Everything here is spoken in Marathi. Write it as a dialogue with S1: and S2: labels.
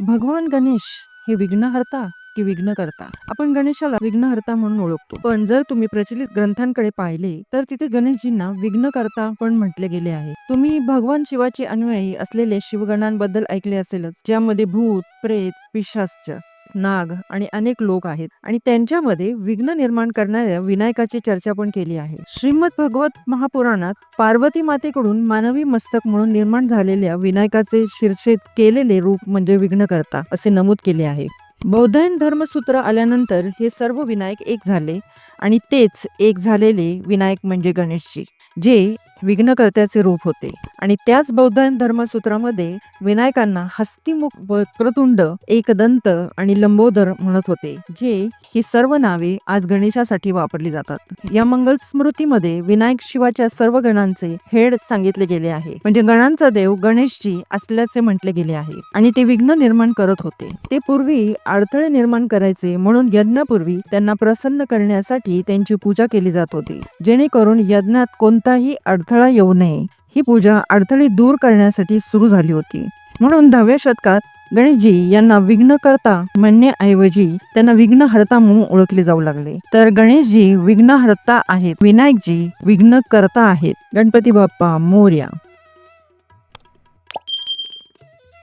S1: भगवान गणेश हे विघ्नहर्ता की विघ्नकर्ता? आपण गणेशाला विघ्नहर्ता म्हणून ओळखतो, पण जर तुम्ही प्रचलित ग्रंथांकडे पाहिले तर तिथे गणेशजींना विघ्नकर्ता पण म्हटले गेले आहे. तुम्ही भगवान शिवाचे अनुयायी असलेले शिवगणांबद्दल ऐकले असेलच, ज्यामध्ये भूत, प्रेत, पिशाच, नाग आणि अनेक लोक आहेत आणि त्यांच्यामध्ये विघ्न निर्माण करणाऱ्या विनायकाची चर्चा पण केली आहे. श्रीमद भगवत महापुराणात पार्वती मातेकडून मानवी मस्तक म्हणून निर्माण झालेल्या विनायकाचे शिरछेद केलेले रूप म्हणजे विघ्नकर्ता असे नमूद केले आहे. बौद्धायन धर्मसूत्र आल्यानंतर हे सर्व विनायक एक झाले आणि तेच एक झालेले विनायक म्हणजे गणेशजी, जे विघ्नकर्त्याचे रूप होते. आणि त्याच बौद्धायन धर्मसूत्रामध्ये विनायकांना हस्तिमुख, वक्रतुंड, एकदंत आणि लंबोदर म्हणत होते, जे ही सर्व नावे आज गणेशासाठी वापरली जातात. या मंगल स्मृतीमध्ये विनायक शिवाच्या सर्व गणांचे हेड सांगितले गेले आहे, म्हणजे गणांचा देव गणेशजी असल्याचे म्हटले गेले आहे आणि ते विघ्न निर्माण करत होते. ते पूर्वी अडथळे निर्माण करायचे, म्हणून यज्ञापूर्वी त्यांना प्रसन्न करण्यासाठी त्यांची पूजा केली जात होती, जेणेकरून यज्ञात कोणताही अडथळा येऊ नये. ही पूजा अडथळे दूर करण्यासाठी सुरू झाली होती. म्हणून 10व्या शतकात गणेशजी यांना विघ्नकर्ता म्हणण्याऐवजी त्यांना विघ्नहर्ता म्हणून ओळखले जाऊ लागले. तर गणेशजी विघ्नहर्ता आहेत, विनायकजी विघ्नकर्ता आहेत. गणपती बाप्पा मोरया.